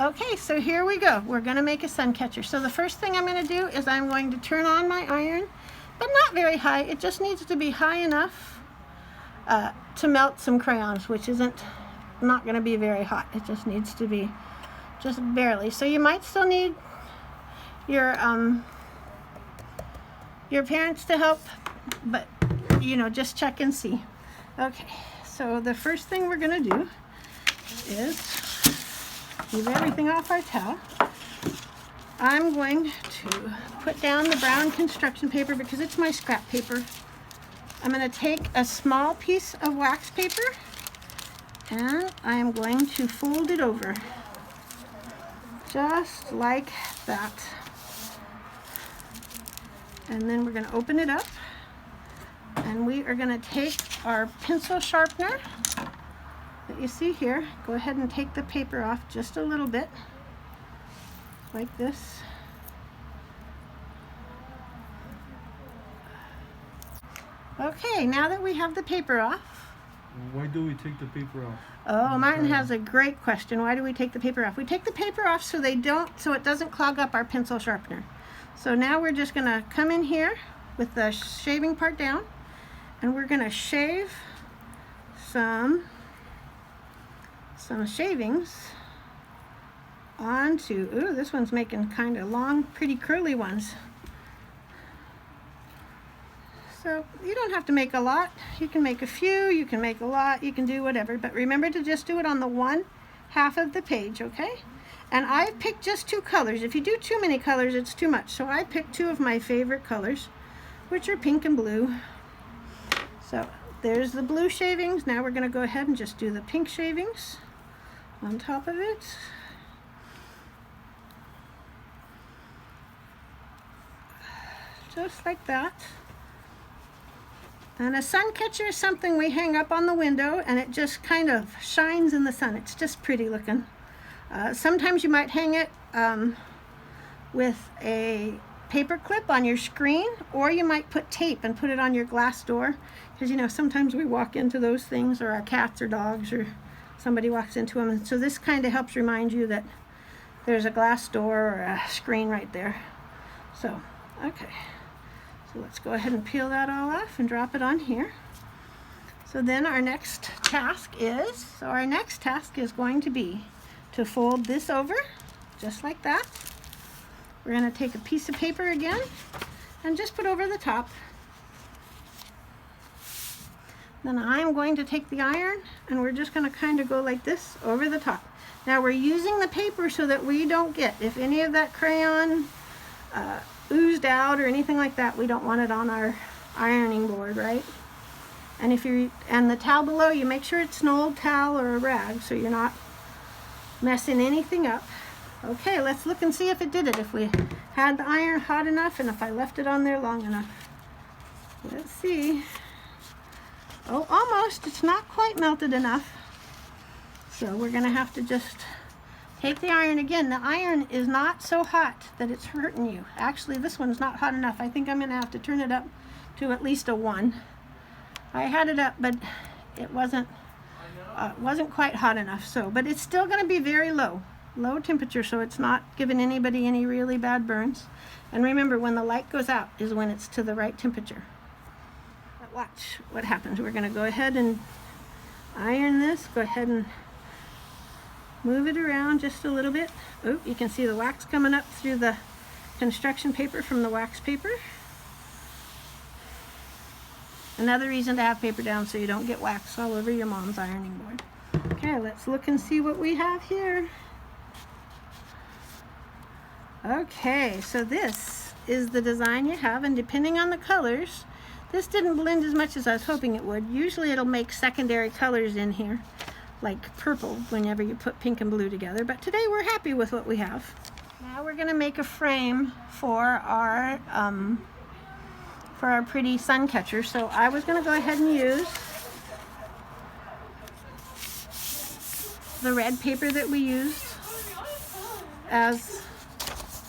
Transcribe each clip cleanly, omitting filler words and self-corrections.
Okay, so here we go. We're going to make a sun catcher. So the first thing I'm going to do is I'm going to turn on my iron, but not very high. It just needs to be high enough to melt some crayons, which isn't not going to be very hot. It just needs to be just barely. So you might still need your parents to help, but you know, just check and see. Okay, so the first thing we're going to do is move everything off our towel. I'm going to put down the brown construction paper because it's my scrap paper. I'm going to take a small piece of wax paper and I'm going to fold it over just like that. And then we're going to open it up and we are going to take our pencil sharpener that you see here. Go ahead and take the paper off just a little bit, like this. Okay, now that we have the paper off. Why do we take the paper off? Oh, Martin has a great question. Why do we take the paper off? We take the paper off so it doesn't clog up our pencil sharpener. So now we're just going to come in here with the shaving part down and we're going to shave some shavings onto, ooh, this one's making kind of long, pretty curly ones. So you don't have to make a lot. You can make a few, you can make a lot, you can do whatever, but remember to just do it on the one half of the page, okay? And I've picked just 2 colors. If you do too many colors, it's too much. So I picked 2 of my favorite colors, which are pink and blue. So there's the blue shavings. Now we're going to go ahead and just do the pink shavings on top of it. Just like that. And a sun catcher is something we hang up on the window and it just kind of shines in the sun. It's just pretty looking. Sometimes you might hang it with a paper clip on your screen, or you might put tape and put it on your glass door, because you know sometimes we walk into those things, or our cats or dogs or somebody walks into them, and so this kind of helps remind you that there's a glass door or a screen right there. So okay, so let's go ahead and peel that all off and drop it on here. So then our next task is going to be to fold this over just like that. We're going to take a piece of paper again and just put over the top. Then I'm going to take the iron and we're just going to kind of go like this over the top. Now we're using the paper so that we don't get, if any of that crayon oozed out or anything like that, we don't want it on our ironing board, right? And and the towel below, you make sure it's an old towel or a rag so you're not messing anything up. Okay, let's look and see if it did it, if we had the iron hot enough and if I left it on there long enough. Let's see. Oh, almost. It's not quite melted enough. So we're going to have to just take the iron again. The iron is not so hot that it's hurting you. Actually, this one's not hot enough. I think I'm going to have to turn it up to at least a 1. I had it up, but it wasn't quite hot enough. So, but it's still going to be very low temperature, so it's not giving anybody any really bad burns. And remember, when the light goes out is when it's to the right temperature. But watch what happens. We're going to go ahead and iron this. Go ahead and move it around just a little bit. Oh, you can see the wax coming up through the construction paper from the wax paper. Another reason to have paper down so you don't get wax all over your mom's ironing board. Okay, let's look and see what we have here. Okay, so this is the design you have, and depending on the colors, this didn't blend as much as I was hoping it would. Usually it'll make secondary colors in here, like purple, whenever you put pink and blue together, but today we're happy with what we have. Now we're going to make a frame for our pretty sun catcher. So I was going to go ahead and use the red paper that we used as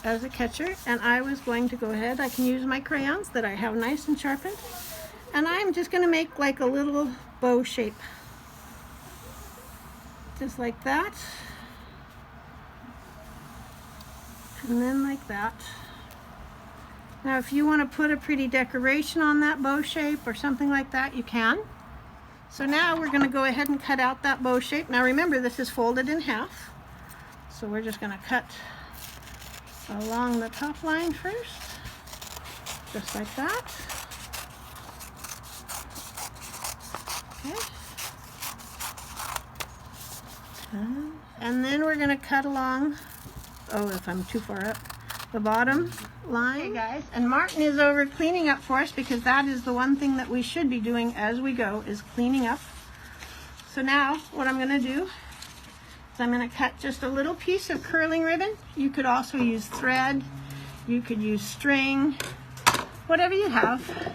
a catcher, and I was going to go ahead, I can use my crayons that I have nice and sharpened, and I'm just going to make like a little bow shape, just like that. and then like that. Now if you want to put a pretty decoration on that bow shape or something like that, you can. So now we're going to go ahead and cut out that bow shape. Now remember, this is folded in half. So we're just going to cut along the top line first, just like that. Okay. And then we're going to cut along, oh, if I'm too far up, the bottom line. Okay, guys, and Martin is over cleaning up for us, because that is the one thing that we should be doing as we go, is cleaning up. So now what I'm going to do is I'm going to cut just a little piece of curling ribbon. You could also use thread, you could use string, whatever you have.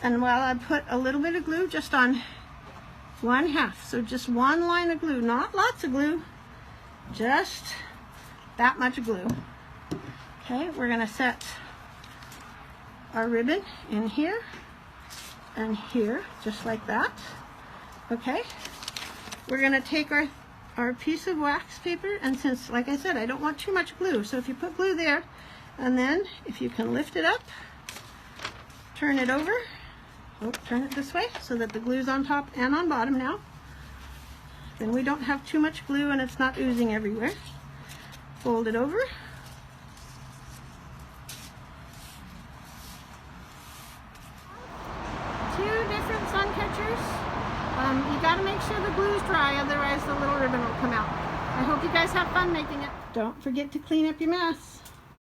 And while I put a little bit of glue just on 1/2, so just one line of glue, not lots of glue, just that much glue. Okay, we're going to set our ribbon in here and here, just like that. Okay, we're going to take our piece of wax paper, and since, like I said, I don't want too much glue, so if you put glue there, and then if you can lift it up, turn it over, turn it this way so that the glue's on top and on bottom now. Then we don't have too much glue and it's not oozing everywhere. Fold it over. Two different sun catchers. You got to make sure the glue's dry, otherwise the little ribbon will come out. I hope you guys have fun making it. Don't forget to clean up your mess.